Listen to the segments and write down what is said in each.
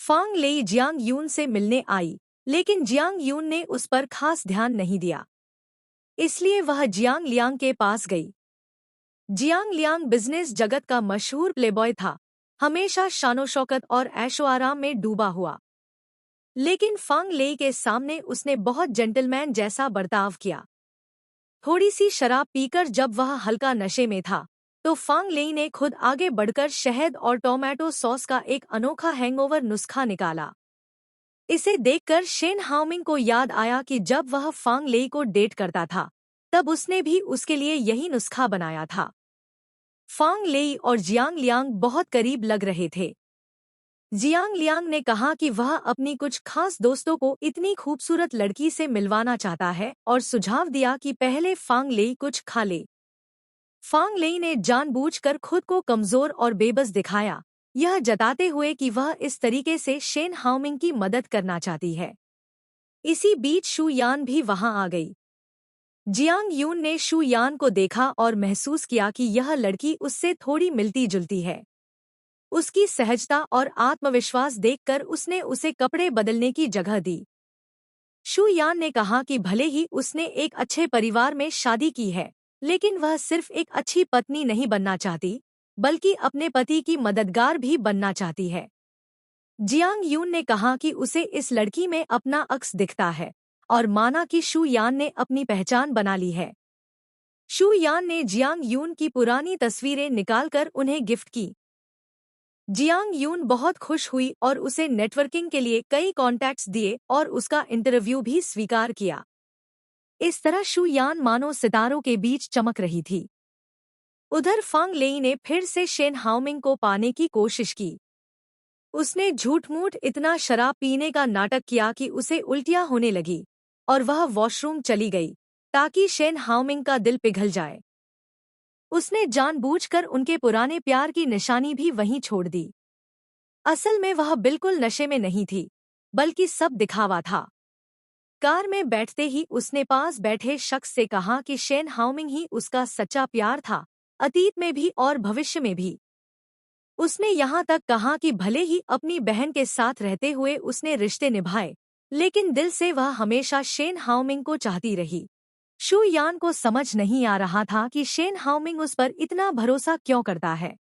फांग लेई जियांग यून से मिलने आई, लेकिन जियांग यून ने उस पर खास ध्यान नहीं दिया, इसलिए वह जियांग लियांग के पास गई। जियांग लियांग बिजनेस जगत का मशहूर प्लेबॉय था, हमेशा शानो-शौकत और ऐशो-आराम में डूबा हुआ। लेकिन फांग लेई के सामने उसने बहुत जेंटलमैन जैसा बर्ताव किया। थोड़ी सी शराब पीकर जब वह हल्का नशे में था, तो फांग लेई ने खुद आगे बढ़कर शहद और टोमेटो सॉस का एक अनोखा हैंगओवर नुस्खा निकाला। इसे देखकर शेन हाओमिंग को याद आया कि जब वह फांग लेई को डेट करता था, तब उसने भी उसके लिए यही नुस्खा बनाया था। फांग लेई और जियांग लियांग बहुत करीब लग रहे थे। जियांग लियांग ने कहा कि वह अपनी कुछ खास दोस्तों को इतनी खूबसूरत लड़की से मिलवाना चाहता है और सुझाव दिया कि पहले फांग लेई कुछ खा ले। फांग लेई ने जानबूझकर खुद को कमजोर और बेबस दिखाया, यह जताते हुए कि वह इस तरीके से शेन हाओमिंग की मदद करना चाहती है। इसी बीच शू यान भी वहां आ गई। जियांग यून ने शू यान को देखा और महसूस किया कि यह लड़की उससे थोड़ी मिलती जुलती है। उसकी सहजता और आत्मविश्वास देखकर उसने उसे कपड़े बदलने की जगह दी। शू यान ने कहा कि भले ही उसने एक अच्छे परिवार में शादी की है, लेकिन वह सिर्फ एक अच्छी पत्नी नहीं बनना चाहती, बल्कि अपने पति की मददगार भी बनना चाहती है। जियांग यून ने कहा कि उसे इस लड़की में अपना अक्स दिखता है और माना कि शू यान ने अपनी पहचान बना ली है। शू यान ने जियांग यून की पुरानी तस्वीरें निकालकर उन्हें गिफ्ट की। जियांग यून बहुत खुश हुई और उसे नेटवर्किंग के लिए कई कॉन्टैक्ट्स दिए और उसका इंटरव्यू भी स्वीकार किया। इस तरह शू यान मानो सितारों के बीच चमक रही थी। उधर फांग लेई ने फिर से शेन हाओमिंग को पाने की कोशिश की। उसने झूठ-मूठ इतना शराब पीने का नाटक किया कि उसे उल्टियां होने लगी और वह वॉशरूम चली गई, ताकि शेन हाओमिंग का दिल पिघल जाए। उसने जानबूझकर उनके पुराने प्यार की निशानी भी वहीं छोड़ दी। असल में वह बिल्कुल नशे में नहीं थी, बल्कि सब दिखावा था। कार में बैठते ही उसने पास बैठे शख्स से कहा कि शेन हाओमिंग ही उसका सच्चा प्यार था, अतीत में भी और भविष्य में भी। उसने यहाँ तक कहा कि भले ही अपनी बहन के साथ रहते हुए उसने रिश्ते निभाए, लेकिन दिल से वह हमेशा शेन हाओमिंग को चाहती रही। शू यान को समझ नहीं आ रहा था कि शेन हाओमिंग उस पर इतना भरोसा क्यों करता है।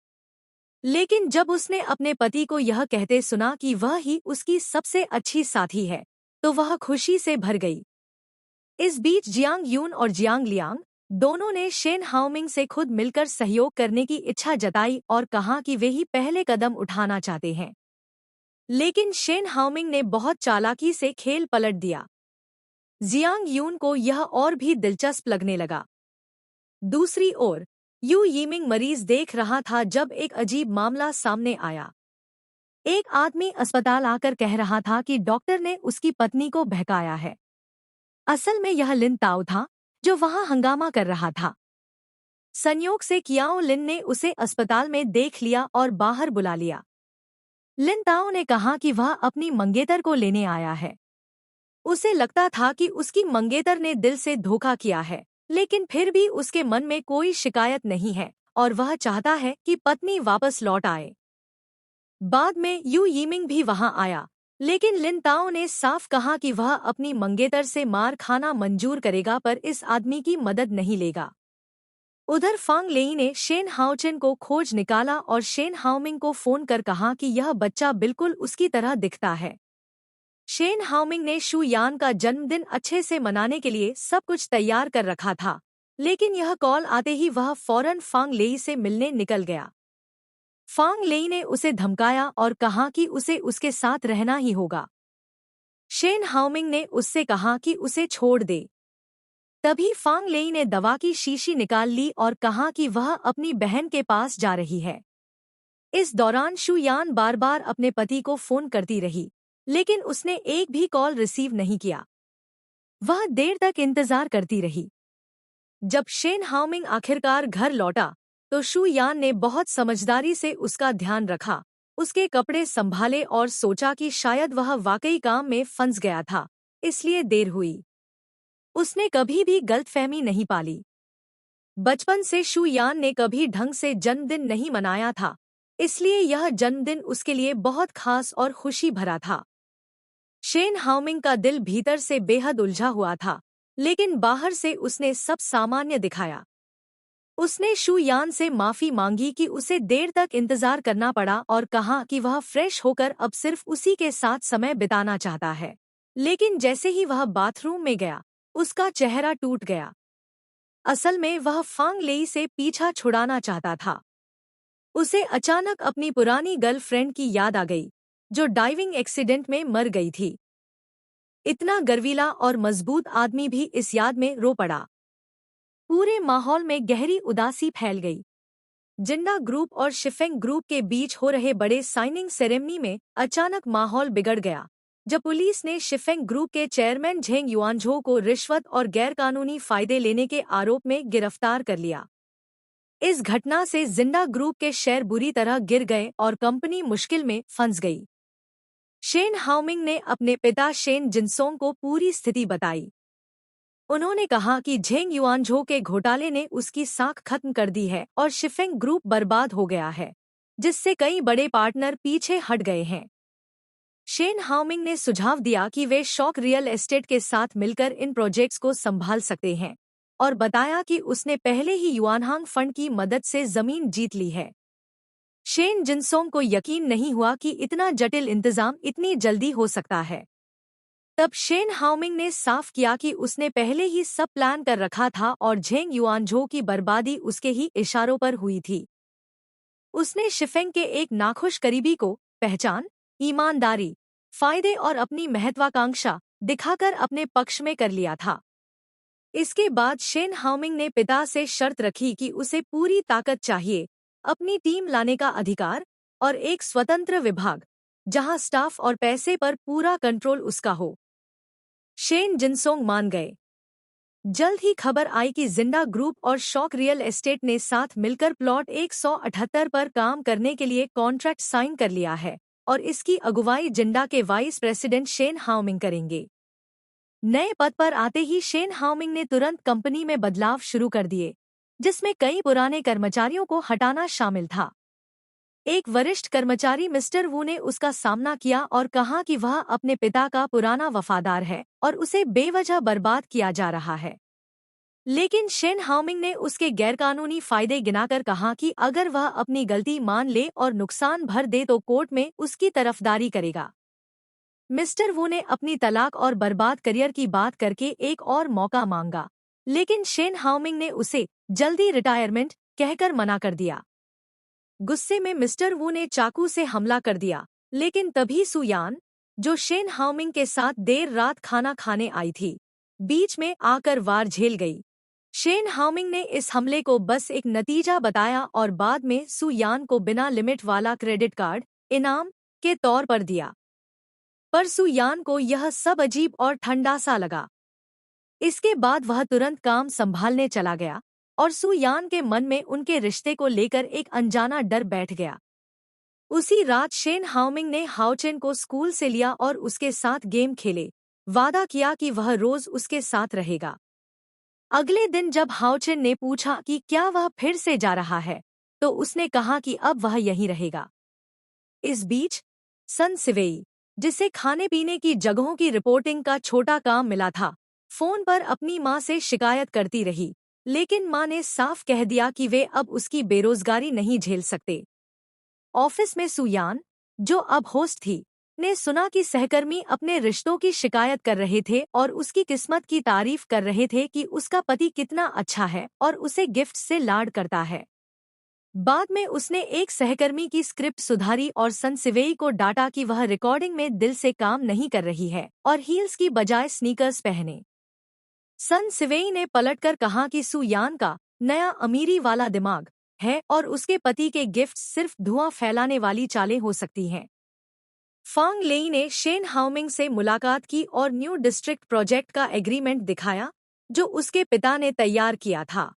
लेकिन जब उसने अपने पति को यह कहते सुना कि वह ही उसकी सबसे अच्छी साथी है, तो वह खुशी से भर गई। इस बीच जियांग यून और जियांग लियांग दोनों ने शेन हाओमिंग से खुद मिलकर सहयोग करने की इच्छा जताई और कहा कि वे ही पहले कदम उठाना चाहते हैं। लेकिन शेन हाओमिंग ने बहुत चालाकी से खेल पलट दिया। जियांग यून को यह और भी दिलचस्प लगने लगा। दूसरी ओर यू यीमिंग मरीज देख रहा था जब एक अजीब मामला सामने आया। एक आदमी अस्पताल आकर कह रहा था कि डॉक्टर ने उसकी पत्नी को बहकाया है। असल में यह लिन ताओ था, जो वहां हंगामा कर रहा था। संयोग से कियाओ लिन ने उसे अस्पताल में देख लिया और बाहर बुला लिया। लिन ताओ ने कहा कि वह अपनी मंगेतर को लेने आया है। उसे लगता था कि उसकी मंगेतर ने दिल से धोखा किया है, लेकिन फिर भी उसके मन में कोई शिकायत नहीं है और वह चाहता है कि पत्नी वापस लौट आए। बाद में यू यीमिंग भी वहां आया, लेकिन लिन ताओ ने साफ कहा कि वह अपनी मंगेतर से मार खाना मंजूर करेगा पर इस आदमी की मदद नहीं लेगा। उधर फांग लेई ने शेन हाओचिन को खोज निकाला और शेन हाओमिंग को फोन कर कहा कि यह बच्चा बिल्कुल उसकी तरह दिखता है। शेन हाओमिंग ने शू यान का जन्मदिन अच्छे से मनाने के लिए सब कुछ तैयार कर रखा था, लेकिन यह कॉल आते ही वह फौरन फांग लेई से मिलने निकल गया। फांग लेई ने उसे धमकाया और कहा कि उसे उसके साथ रहना ही होगा। शेन हाओमिंग ने उससे कहा कि उसे छोड़ दे। तभी फांग लेई ने दवा की शीशी निकाल ली और कहा कि वह अपनी बहन के पास जा रही है। इस दौरान शू यान बार बार अपने पति को फोन करती रही, लेकिन उसने एक भी कॉल रिसीव नहीं किया। वह देर तक इंतजार करती रही। जब शेन हाओमिंग आखिरकार घर लौटा, तो शू यान ने बहुत समझदारी से उसका ध्यान रखा, उसके कपड़े संभाले और सोचा कि शायद वह वाकई काम में फंस गया था, इसलिए देर हुई। उसने कभी भी गलतफहमी नहीं पाली। बचपन से शू यान ने कभी ढंग से जन्मदिन नहीं मनाया था, इसलिए यह जन्मदिन उसके लिए बहुत खास और खुशी भरा था। शेन हाउमिंग का दिल भीतर से बेहद उलझा हुआ था, लेकिन बाहर से उसने सब सामान्य दिखाया। उसने शू यान से माफी मांगी कि उसे देर तक इंतजार करना पड़ा और कहा कि वह फ्रेश होकर अब सिर्फ उसी के साथ समय बिताना चाहता है। लेकिन जैसे ही वह बाथरूम में गया, उसका चेहरा टूट गया। असल में वह फांग लेई से पीछा छुड़ाना चाहता था। उसे अचानक अपनी पुरानी गर्लफ्रेंड की याद आ गई, जो डाइविंग एक्सीडेंट में मर गई थी। इतना गर्वीला और मजबूत आदमी भी इस याद में रो पड़ा। पूरे माहौल में गहरी उदासी फैल गई। जिन्ना ग्रुप और शिफेंग ग्रुप के बीच हो रहे बड़े साइनिंग सेरेमनी में अचानक माहौल बिगड़ गया, जब पुलिस ने शिफेंग ग्रुप के चेयरमैन झेंग युआनझो को रिश्वत और गैरकानूनी फायदे लेने के आरोप में गिरफ्तार कर लिया। इस घटना से जिंदा ग्रुप के शेयर बुरी तरह गिर गए और कंपनी मुश्किल में फंस गई। शेन हाउमिंग ने अपने पिता शेन जिनसोंग को पूरी स्थिति बताई। उन्होंने कहा कि झेंग युआनझो के घोटाले ने उसकी साख खत्म कर दी है और शिफेंग ग्रुप बर्बाद हो गया है, जिससे कई बड़े पार्टनर पीछे हट गए हैं। शेन हाउमिंग ने सुझाव दिया कि वे शॉक रियल एस्टेट के साथ मिलकर इन प्रोजेक्ट्स को संभाल सकते हैं और बताया कि उसने पहले ही युआनहांग फंड की मदद से जमीन जीत ली है। शेन जिनसोंग को यकीन नहीं हुआ कि इतना जटिल इंतजाम इतनी जल्दी हो सकता है। तब शेन हाउमिंग ने साफ किया कि उसने पहले ही सब प्लान कर रखा था और झेंग युआनझो की बर्बादी उसके ही इशारों पर हुई थी। उसने शिफेंग के एक नाखुश करीबी को पहचान, ईमानदारी, फायदे और अपनी महत्वाकांक्षा दिखाकर अपने पक्ष में कर लिया था। इसके बाद शेन हाउमिंग ने पिता से शर्त रखी कि उसे पूरी ताकत चाहिए, अपनी टीम लाने का अधिकार और एक स्वतंत्र विभाग, जहां स्टाफ और पैसे पर पूरा कंट्रोल उसका हो। शेन जिनसोंग मान गए। जल्द ही खबर आई कि जिंदा ग्रुप और शॉक रियल एस्टेट ने साथ मिलकर प्लॉट 178 पर काम करने के लिए कॉन्ट्रैक्ट साइन कर लिया है और इसकी अगुवाई जिंदा के वाइस प्रेसिडेंट शेन हाउमिंग करेंगे। नए पद पर आते ही शेन हाउमिंग ने तुरंत कंपनी में बदलाव शुरू कर दिए, जिसमें कई पुराने कर्मचारियों को हटाना शामिल था। एक वरिष्ठ कर्मचारी मिस्टर वू ने उसका सामना किया और कहा कि वह अपने पिता का पुराना वफादार है और उसे बेवजह बर्बाद किया जा रहा है। लेकिन शेन हाउमिंग ने उसके गैरकानूनी फायदे गिनाकर कहा कि अगर वह अपनी गलती मान ले और नुकसान भर दे तो कोर्ट में उसकी तरफदारी करेगा। मिस्टर वू ने अपनी तलाक और बर्बाद करियर की बात करके एक और मौका मांगा, लेकिन शेन हाउमिंग ने उसे जल्दी रिटायरमेंट कहकर मना कर दिया। गुस्से में मिस्टर वू ने चाकू से हमला कर दिया, लेकिन तभी सू यान, जो शेन हाउमिंग के साथ देर रात खाना खाने आई थी, बीच में आकर वार झेल गई। शेन हाउमिंग ने इस हमले को बस एक नतीजा बताया और बाद में सू यान को बिना लिमिट वाला क्रेडिट कार्ड इनाम के तौर पर दिया। पर सू यान को यह सब अजीब और ठंडा सा लगा। इसके बाद वह तुरंत काम संभालने चला गया और सू यान के मन में उनके रिश्ते को लेकर एक अनजाना डर बैठ गया। उसी रात शेन हाउमिंग ने हाओचेन को स्कूल से लिया और उसके साथ गेम खेले, वादा किया कि वह रोज उसके साथ रहेगा। अगले दिन जब हाओचेन ने पूछा कि क्या वह फिर से जा रहा है, तो उसने कहा कि अब वह यहीं रहेगा। इस बीच सन सिवेई, जिसे खाने पीने की जगहों की रिपोर्टिंग का छोटा काम मिला था, फोन पर अपनी मां से शिकायत करती रही, लेकिन मां ने साफ कह दिया कि वे अब उसकी बेरोजगारी नहीं झेल सकते। ऑफिस में सू यान, जो अब होस्ट थी, ने सुना कि सहकर्मी अपने रिश्तों की शिकायत कर रहे थे और उसकी किस्मत की तारीफ कर रहे थे कि उसका पति कितना अच्छा है और उसे गिफ्ट से लाड करता है। बाद में उसने एक सहकर्मी की स्क्रिप्ट सुधारी और सन सिवेई को डांटा कि वह रिकॉर्डिंग में दिल से काम नहीं कर रही है और हील्स की बजाय स्नीकर्स पहने। सन सिवेई ने पलटकर कहा कि सू यान का नया अमीरी वाला दिमाग है और उसके पति के गिफ्ट सिर्फ धुआं फैलाने वाली चालें हो सकती हैं। फांग लेई ने शेन हाउमिंग से मुलाकात की और न्यू डिस्ट्रिक्ट प्रोजेक्ट का एग्रीमेंट दिखाया, जो उसके पिता ने तैयार किया था।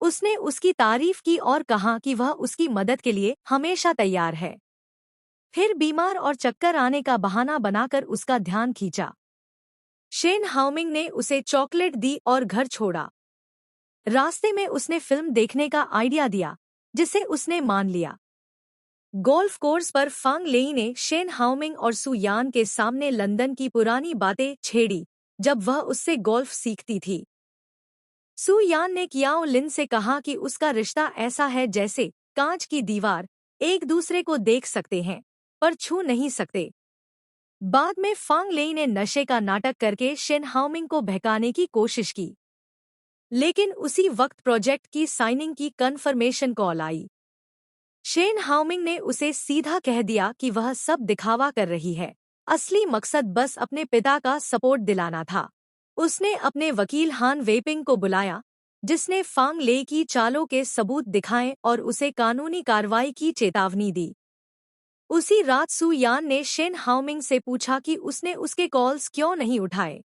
उसने उसकी तारीफ की और कहा कि वह उसकी मदद के लिए हमेशा तैयार है। फिर बीमार और चक्कर आने का बहाना बनाकर उसका ध्यान खींचा। शेन हाउमिंग ने उसे चॉकलेट दी और घर छोड़ा। रास्ते में उसने फिल्म देखने का आइडिया दिया, जिसे उसने मान लिया। गोल्फ कोर्स पर फांग लेई ने शेन हाओमिंग और सु यान के सामने लंदन की पुरानी बातें छेड़ी जब वह उससे गोल्फ सीखती थी। सु यान ने कियाओ लिन से कहा कि उसका रिश्ता ऐसा है जैसे कांच की दीवार, एक दूसरे को देख सकते हैं पर छू नहीं सकते। बाद में फांग लेई ने नशे का नाटक करके शेन हाओमिंग को बहकाने की कोशिश की, लेकिन उसी वक्त प्रोजेक्ट की साइनिंग की कन्फर्मेशन कॉल आई। शेन हाओमिंग ने उसे सीधा कह दिया कि वह सब दिखावा कर रही है, असली मकसद बस अपने पिता का सपोर्ट दिलाना था। उसने अपने वकील हान वेपिंग को बुलाया, जिसने फांग ले की चालों के सबूत दिखाए और उसे कानूनी कार्रवाई की चेतावनी दी। उसी रात सु यान ने शेन हाओमिंग से पूछा कि उसने उसके कॉल्स क्यों नहीं उठाए।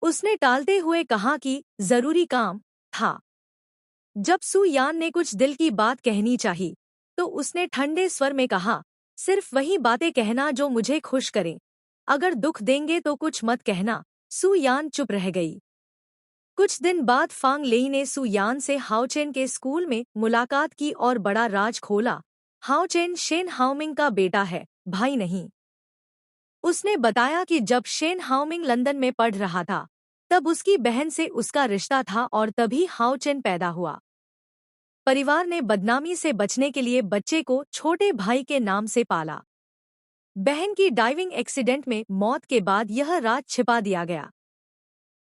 उसने टालते हुए कहा कि जरूरी काम था। जब सु यान ने कुछ दिल की बात कहनी चाही, तो उसने ठंडे स्वर में कहा, सिर्फ वही बातें कहना जो मुझे खुश करें। अगर दुख देंगे तो कुछ मत कहना। सु यान चुप रह गई। कुछ दिन बाद फांग लेई ने सु यान से हाओचेन के स्कूल में मुलाकात की और बड़ा राज खोला। हाओचेन शेन हाओमिंग का बेटा है, भाई नहीं। उसने बताया कि जब शेन हाओमिंग लंदन में पढ़ रहा था, तब उसकी बहन से उसका रिश्ता था और तभी हाओचेन पैदा हुआ। परिवार ने बदनामी से बचने के लिए बच्चे को छोटे भाई के नाम से पाला। बहन की डाइविंग एक्सीडेंट में मौत के बाद यह राज छिपा दिया गया।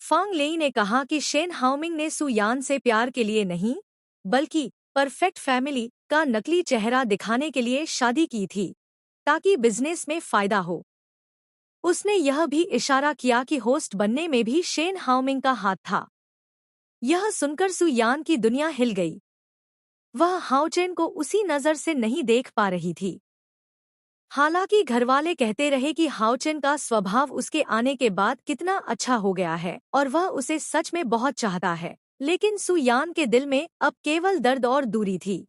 फांग लेई ने कहा कि शेन हाओमिंग ने सु यान से प्यार के लिए नहीं, बल्कि परफेक्ट फैमिली का नकली चेहरा दिखाने के लिए शादी की थी, ताकि बिजनेस में फायदा हो। उसने यह भी इशारा किया कि होस्ट बनने में भी शेन हाओमिंग का हाथ था। यह सुनकर सु यान की दुनिया हिल गई। वह हाओचेन को उसी नज़र से नहीं देख पा रही थी। हालांकि घरवाले कहते रहे कि हाओचेन का स्वभाव उसके आने के बाद कितना अच्छा हो गया है और वह उसे सच में बहुत चाहता है, लेकिन सु यान के दिल में अब केवल दर्द और दूरी थी।